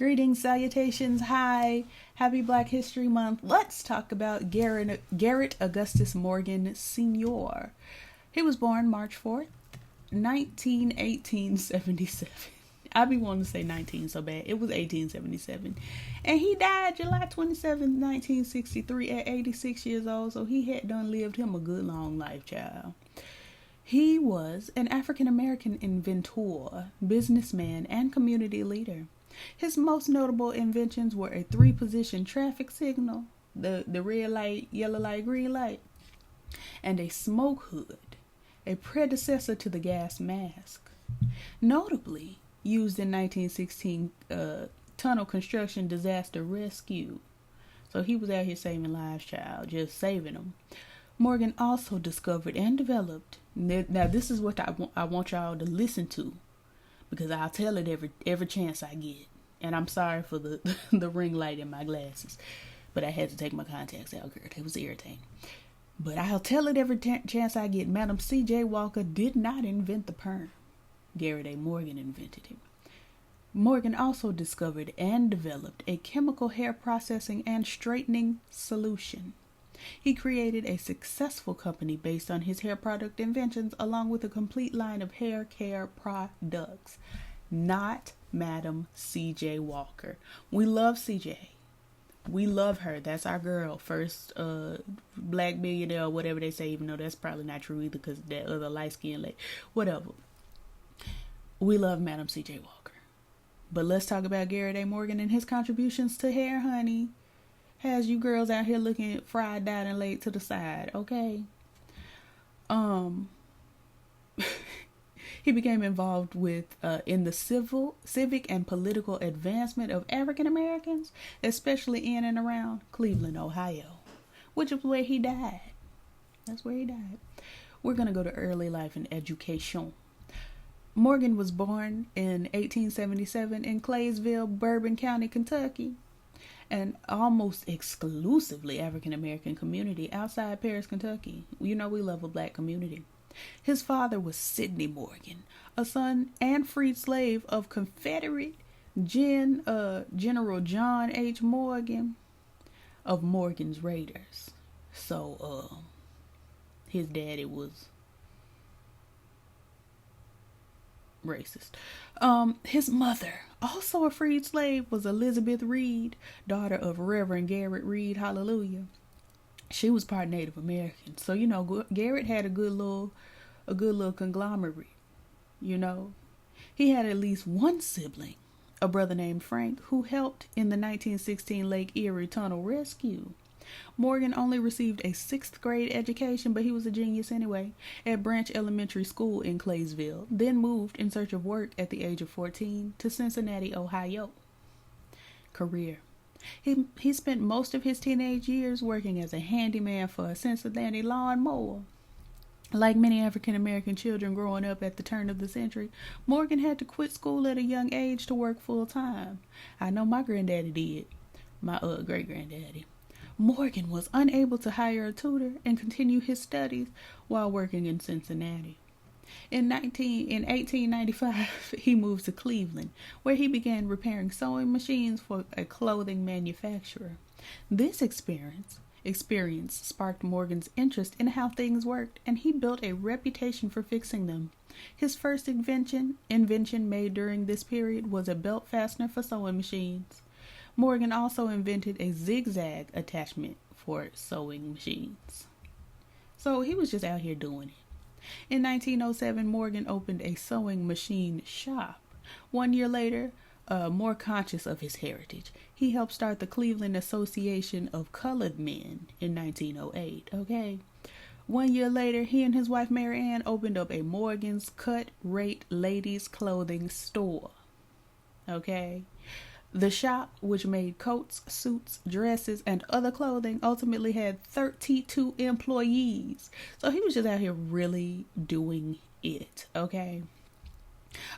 Greetings, salutations, hi, happy Black History Month. Let's talk about Garrett Augustus Morgan Sr. He was born March 4th, 1877. I be wanting to say 19 so bad. It was 1877. And he died July 27th, 1963 at 86 years old. So he had done lived him a good long life, child. He was an African-American inventor, businessman, and community leader. His most notable inventions were a 3-position traffic signal, the red light, yellow light, green light, and a smoke hood, a predecessor to the gas mask. Notably used in 1916 tunnel construction disaster rescue. So he was out here saving lives, child, just saving them. Morgan also discovered and developed, now this is what I want y'all to listen to, because I'll tell it every chance I get. And I'm sorry for the ring light in my glasses, but I had to take my contacts out, girl. It was irritating. But I'll tell it every chance I get. Madam C.J. Walker did not invent the perm. Garrett A. Morgan invented it. Morgan also discovered and developed a chemical hair processing and straightening solution. He created a successful company based on his hair product inventions, along with a complete line of hair care products. Not Madam C.J. Walker. We love C.J. We love her. That's our girl. First black millionaire, or whatever they say, even though that's probably not true either, because that other light-skinned lady. Whatever. We love Madam C.J. Walker. But let's talk about Garrett A. Morgan and his contributions to hair, honey. Has you girls out here looking fried, dyed, and laid to the side, okay? He became involved with in the civic and political advancement of African Americans, especially in and around Cleveland, Ohio, which is where he died. That's where he died. We're going to go to early life and education. Morgan was born in 1877 in Claysville, Bourbon County, Kentucky, an almost exclusively African American community outside Paris, Kentucky. You know we love a black community. His father was Sidney Morgan, a son and freed slave of Confederate General John H. Morgan of Morgan's Raiders. So, his daddy was racist. His mother, also a freed slave, was Elizabeth Reed, daughter of Reverend Garrett Reed. Hallelujah. She was part Native American, so you know Garrett had a good little conglomerate. You know, he had at least one sibling, a brother named Frank, who helped in the 1916 Lake Erie Tunnel rescue. Morgan only received a 6th grade education, but he was a genius anyway, at Branch Elementary School in Claysville, then moved in search of work at the age of 14 to Cincinnati, Ohio. Career. He spent most of his teenage years working as a handyman for a Cincinnati lawnmower. Like many African-American children growing up at the turn of the century, Morgan had to quit school at a young age to work full-time. I know my granddaddy did. My great-granddaddy. Morgan was unable to hire a tutor and continue his studies while working in Cincinnati. In 1895, he moved to Cleveland, where he began repairing sewing machines for a clothing manufacturer. This experience sparked Morgan's interest in how things worked, and he built a reputation for fixing them. His first invention made during this period was a belt fastener for sewing machines. Morgan also invented a zigzag attachment for sewing machines. So he was just out here doing it. In 1907, Morgan opened a sewing machine shop. 1 year later, more conscious of his heritage, he helped start the Cleveland Association of Colored Men in 1908, okay? 1 year later, he and his wife Mary Ann opened up a Morgan's Cut Rate Ladies Clothing store, okay? The shop, which made coats, suits, dresses, and other clothing, ultimately had 32 employees. So he was just out here really doing it, okay?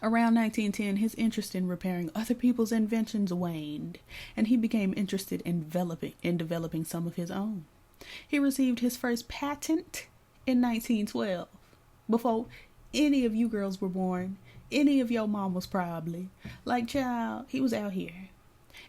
Around 1910, his interest in repairing other people's inventions waned, and he became interested in developing some of his own. He received his first patent in 1912, before any of you girls were born, any of your mamas probably. Like, child, he was out here.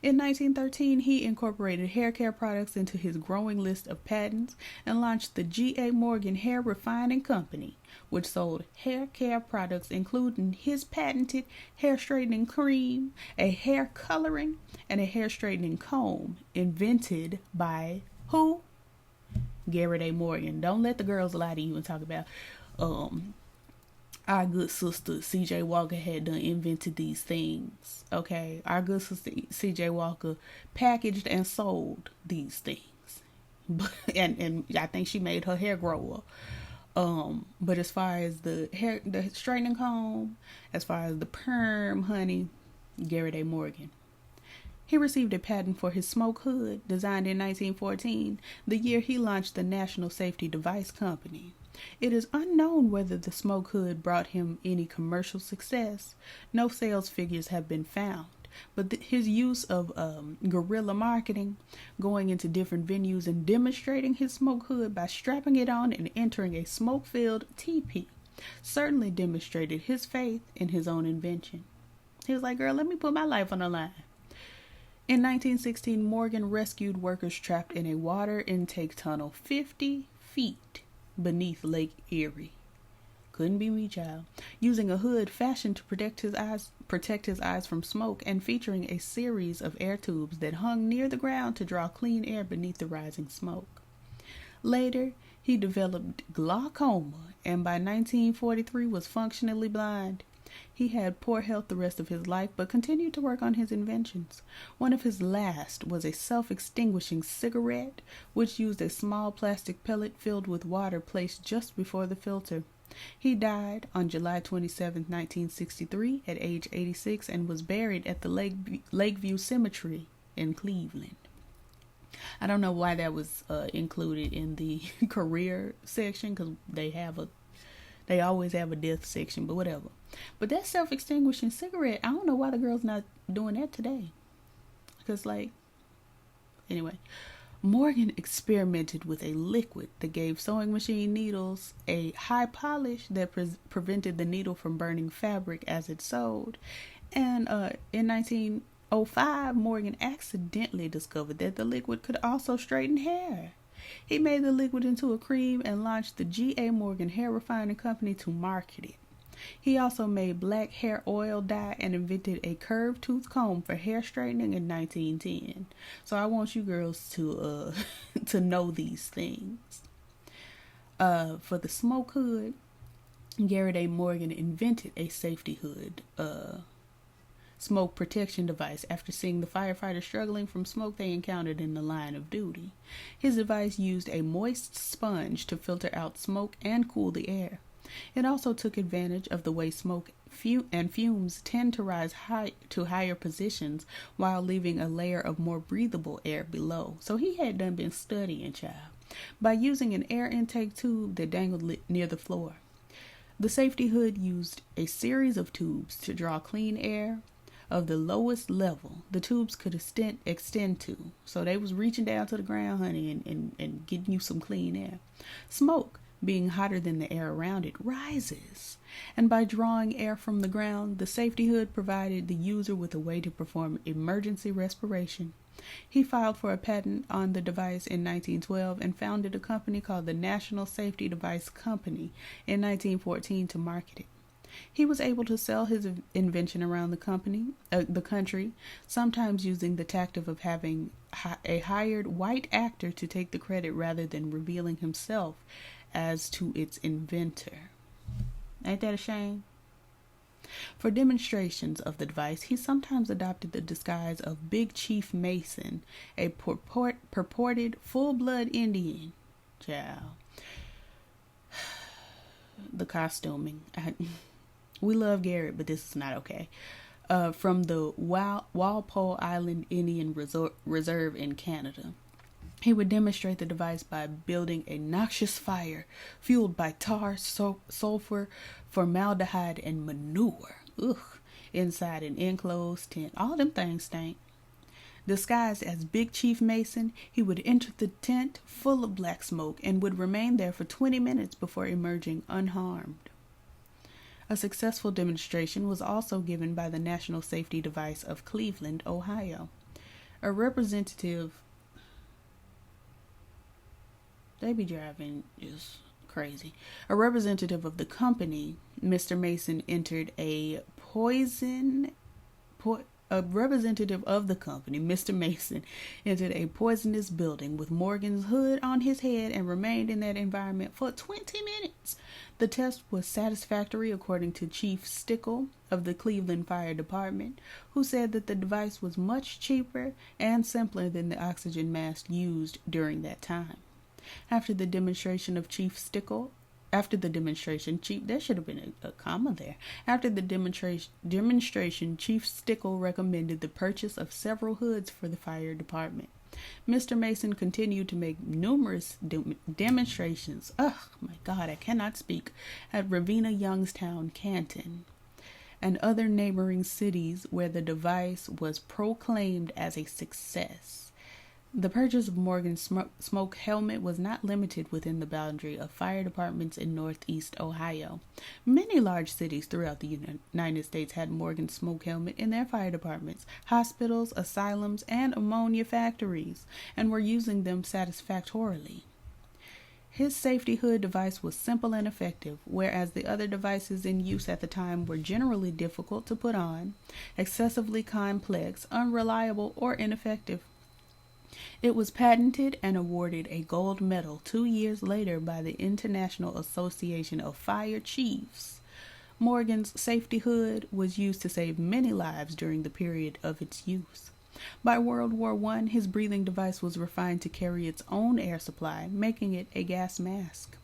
In 1913, he incorporated hair care products into his growing list of patents and launched the G.A. Morgan Hair Refining Company, which sold hair care products including his patented hair straightening cream, a hair coloring, and a hair straightening comb, invented by who? Garrett A. Morgan. Don't let the girls lie to you and talk about our good sister C.J. Walker had done invented these things. Okay, our good sister C.J. Walker packaged and sold these things, and I think she made her hair grower. But as far as the straightening comb, as far as the perm, honey, Garrett A. Morgan. He received a patent for his smoke hood, designed in 1914, the year he launched the National Safety Device Company. It is unknown whether the smoke hood brought him any commercial success. No sales figures have been found, but his use of guerrilla marketing, going into different venues and demonstrating his smoke hood by strapping it on and entering a smoke-filled teepee, certainly demonstrated his faith in his own invention. He was like, girl, let me put my life on the line. In 1916, Morgan rescued workers trapped in a water intake tunnel 50 feet beneath Lake Erie. Couldn't be me, child. Using a hood fashioned to protect his eyes from smoke and featuring a series of air tubes that hung near the ground to draw clean air beneath the rising smoke. Later, he developed glaucoma and by 1943 was functionally blind. He had poor health the rest of his life, but continued to work on his inventions. One of his last was a self-extinguishing cigarette, which used a small plastic pellet filled with water placed just before the filter. He died on July 27, 1963, at age 86, and was buried at the Lakeview Cemetery in Cleveland. I don't know why that was included in the career section, because they always have a death section, but whatever. But that self-extinguishing cigarette, I don't know why the girl's not doing that today. Because, anyway. Morgan experimented with a liquid that gave sewing machine needles a high polish that prevented the needle from burning fabric as it sewed. And in 1905, Morgan accidentally discovered that the liquid could also straighten hair. He made the liquid into a cream and launched the G.A. Morgan Hair Refining Company to market it. He also made black hair oil dye and invented a curved tooth comb for hair straightening in 1910. So I want you girls to to know these things. For the smoke hood, Garrett A. Morgan invented a safety hood smoke protection device after seeing the firefighters struggling from smoke they encountered in the line of duty. His device used a moist sponge to filter out smoke and cool the air. It also took advantage of the way smoke and fumes tend to rise to higher positions while leaving a layer of more breathable air below. So he had been studying, child, by using an air intake tube that dangled near the floor. The safety hood used a series of tubes to draw clean air of the lowest level the tubes could extend to. So they was reaching down to the ground, honey, and getting you some clean air. Smoke, being hotter than the air around it, rises. And by drawing air from the ground, the safety hood provided the user with a way to perform emergency respiration. He filed for a patent on the device in 1912 and founded a company called the National Safety Device Company in 1914 to market it. He was able to sell his invention around the country, sometimes using the tactic of having a hired white actor to take the credit rather than revealing himself as to its inventor. Ain't that a shame? For demonstrations of the device, he sometimes adopted the disguise of Big Chief Mason, a purported full-blood Indian. Child. The costuming. We love Garrett, but this is not okay. From the Walpole Island Indian Reserve in Canada. He would demonstrate the device by building a noxious fire fueled by tar, sulfur, formaldehyde, and manure. Inside an enclosed tent. All them things stink. Disguised as Big Chief Mason, he would enter the tent full of black smoke and would remain there for 20 minutes before emerging unharmed. A successful demonstration was also given by the National Safety Device of Cleveland, Ohio. A representative, they be driving just crazy. A representative of the company, Mr. Mason, entered a poisonous building with Morgan's hood on his head and remained in that environment for 20 minutes. The test was satisfactory according to Chief Stickle of the Cleveland Fire Department, who said that the device was much cheaper and simpler than the oxygen mask used during that time. After the demonstration, there should have been a comma there. After the demonstration, Chief Stickle recommended the purchase of several hoods for the fire department. Mr. Mason continued to make numerous demonstrations. Oh my God, I cannot speak. At Ravenna, Youngstown, Canton, and other neighboring cities where the device was proclaimed as a success. The purchase of Morgan's smoke helmet was not limited within the boundary of fire departments in Northeast Ohio. Many large cities throughout the United States had Morgan's smoke helmet in their fire departments, hospitals, asylums, and ammonia factories, and were using them satisfactorily. His safety hood device was simple and effective, whereas the other devices in use at the time were generally difficult to put on, excessively complex, unreliable, or ineffective. It was patented and awarded a gold medal 2 years later by the International Association of Fire Chiefs. Morgan's safety hood was used to save many lives during the period of its use. By World War I, his breathing device was refined to carry its own air supply, making it a gas mask.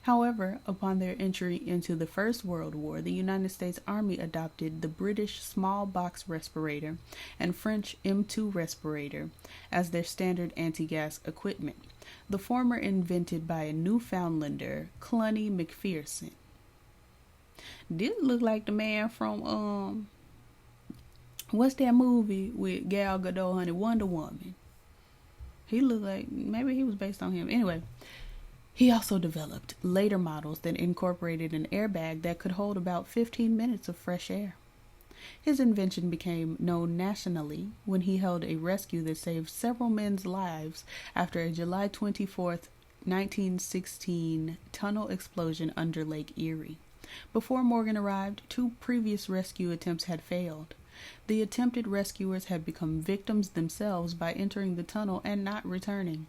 However, upon their entry into the First World War, the United States Army adopted the British small box respirator and French M2 respirator as their standard anti-gas equipment, the former invented by a Newfoundlander, Cluny McPherson. This look like the man from, what's that movie with Gal Gadot, honey, Wonder Woman? He looked like, maybe he was based on him. Anyway, he also developed later models that incorporated an airbag that could hold about 15 minutes of fresh air. His invention became known nationally when he held a rescue that saved several men's lives after a July 24th, 1916 tunnel explosion under Lake Erie. Before Morgan arrived, 2 previous rescue attempts had failed. The attempted rescuers had become victims themselves by entering the tunnel and not returning.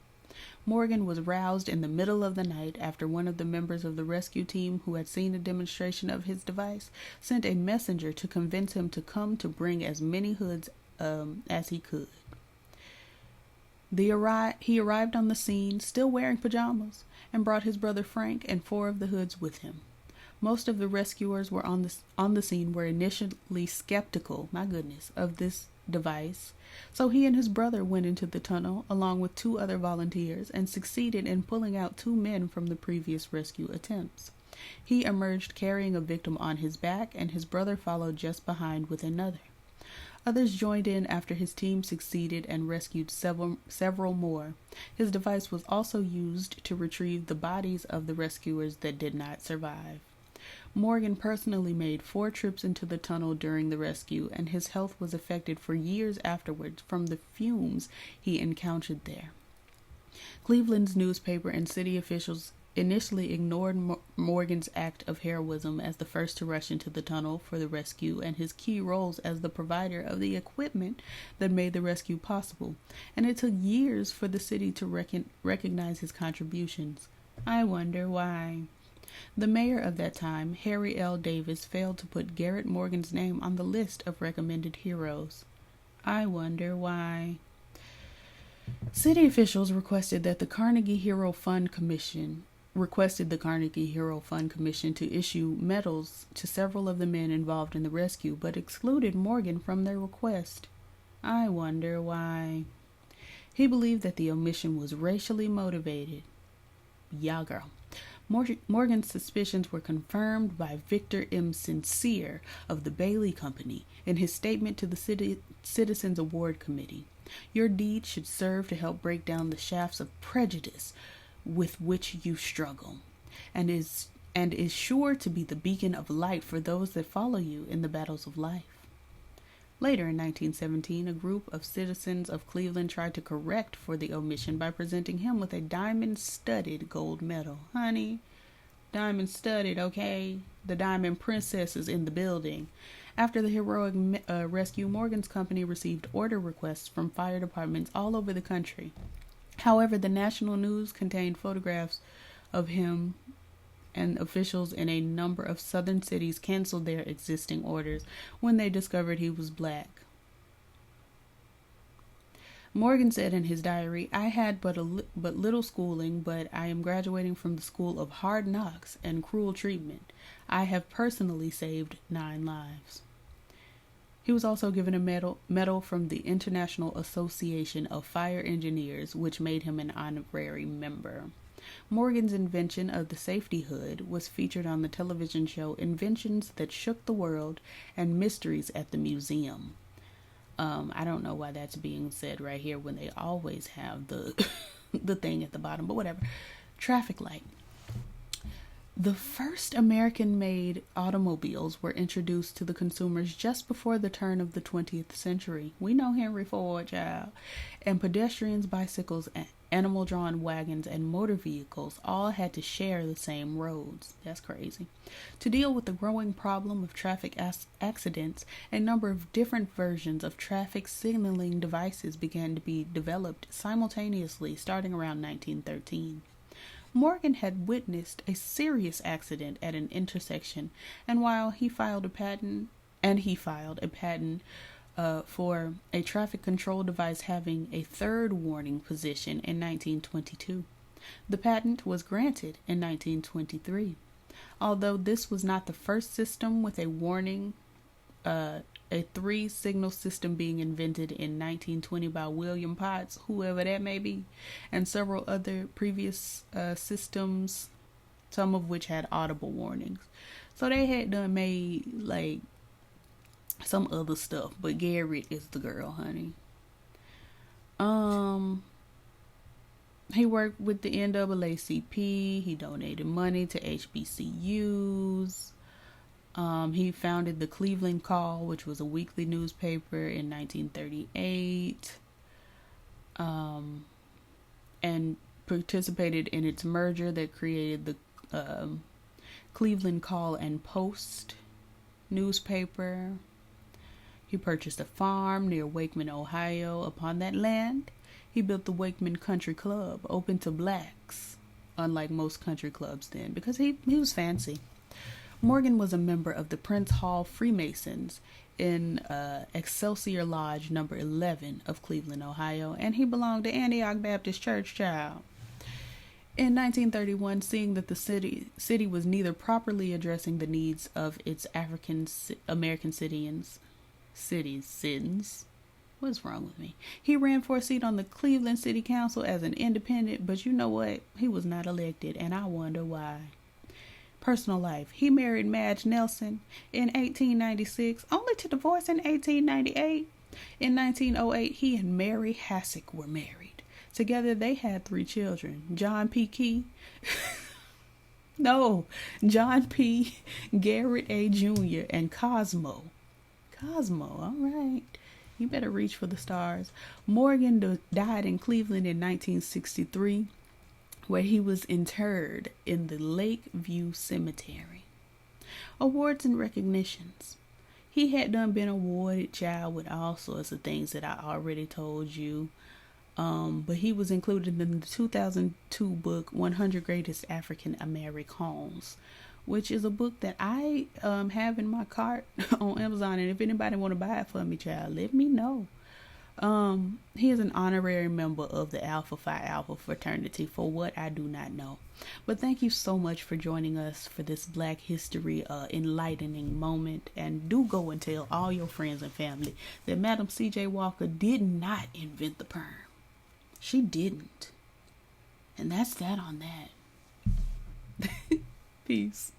Morgan was roused in the middle of the night after one of the members of the rescue team who had seen a demonstration of his device sent a messenger to convince him to come to bring as many hoods as he could. He arrived on the scene still wearing pajamas and brought his brother Frank and 4 of the hoods with him. Most of the rescuers were on the scene were initially skeptical, of this device, so he and his brother went into the tunnel along with 2 other volunteers and succeeded in pulling out 2 men from the previous rescue attempts. He emerged carrying a victim on his back, and his brother followed just behind with another. Others joined in after his team succeeded and rescued several more. His device was also used to retrieve the bodies of the rescuers that did not survive. Morgan personally made 4 trips into the tunnel during the rescue, and his health was affected for years afterwards from the fumes he encountered there. Cleveland's newspaper and city officials initially ignored Morgan's act of heroism as the first to rush into the tunnel for the rescue and his key roles as the provider of the equipment that made the rescue possible, and it took years for the city to recognize his contributions. I wonder why. The mayor of that time, Harry L. Davis, failed to put Garrett Morgan's name on the list of recommended heroes. I wonder why. City officials requested the Carnegie Hero Fund Commission to issue medals to several of the men involved in the rescue, but excluded Morgan from their request. I wonder why. He believed that the omission was racially motivated. Yeah, girl. Morgan's suspicions were confirmed by Victor M. Sincere of the Bailey Company in his statement to the Citizens Award Committee. Your deed should serve to help break down the shafts of prejudice with which you struggle, and is sure to be the beacon of light for those that follow you in the battles of life. Later in 1917, a group of citizens of Cleveland tried to correct for the omission by presenting him with a diamond-studded gold medal. Honey, diamond-studded, okay? The Diamond Princess is in the building. After the heroic rescue, Morgan's company received order requests from fire departments all over the country. However, the national news contained photographs of him, and officials in a number of southern cities canceled their existing orders when they discovered he was black. Morgan said in his diary, "I had but little schooling, but I am graduating from the school of hard knocks and cruel treatment. I have personally saved 9 lives." He was also given a medal from the International Association of Fire Engineers, which made him an honorary member. Morgan's invention of the safety hood was featured on the television show Inventions That Shook the World and Mysteries at the Museum. I don't know why that's being said right here when they always have the the thing at the bottom, but whatever. Traffic light. The first American-made automobiles were introduced to the consumers just before the turn of the 20th century. We know Henry Ford, child. And pedestrians, bicycles, animal-drawn wagons, and motor vehicles all had to share the same roads. That's crazy. To deal with the growing problem of traffic accidents, a number of different versions of traffic signaling devices began to be developed simultaneously starting around 1913. Morgan had witnessed a serious accident at an intersection, and while he filed a patent for a traffic control device having a third warning position in 1922. The patent was granted in 1923. Although this was not the first system with a warning, a 3-signal system being invented in 1920 by William Potts, whoever that may be, and several other previous systems, some of which had audible warnings. So they had done made like some other stuff, but Garrett is the girl, honey. He worked with the NAACP. He donated money to HBCUs. He founded the Cleveland Call, which was a weekly newspaper in 1938, and participated in its merger that created the Cleveland Call and Post newspaper. He purchased a farm near Wakeman, Ohio. Upon that land, he built the Wakeman Country Club, open to blacks, unlike most country clubs then, because he was fancy. Morgan was a member of the Prince Hall Freemasons in Excelsior Lodge number 11 of Cleveland, Ohio, and he belonged to Antioch Baptist Church, child. In 1931, seeing that the city was neither properly addressing the needs of its African American citizens, what's wrong with me? He ran for a seat on the Cleveland City Council as an independent, but you know what? He was not elected, and I wonder why. Personal life. He married Madge Nelson in 1896, only to divorce in 1898. In 1908, he and Mary Hasek were married. Together, they had 3 children. John P. Garrett A. Jr. and Cosmo. All right. You better reach for the stars. Morgan died in Cleveland in 1963, where he was interred in the Lakeview Cemetery. Awards and recognitions. He had been awarded, child, with all sorts of things that I already told you. But he was included in the 2002 book 100 Greatest African Americans, which is a book that I have in my cart on Amazon. And if anybody want to buy it for me, child, let me know. He is an honorary member of the Alpha Phi Alpha fraternity, for what I do not know. But thank you so much for joining us for this Black History enlightening moment. And do go and tell all your friends and family that Madam C.J. Walker did not invent the perm. She didn't. And that's that on that. Peace.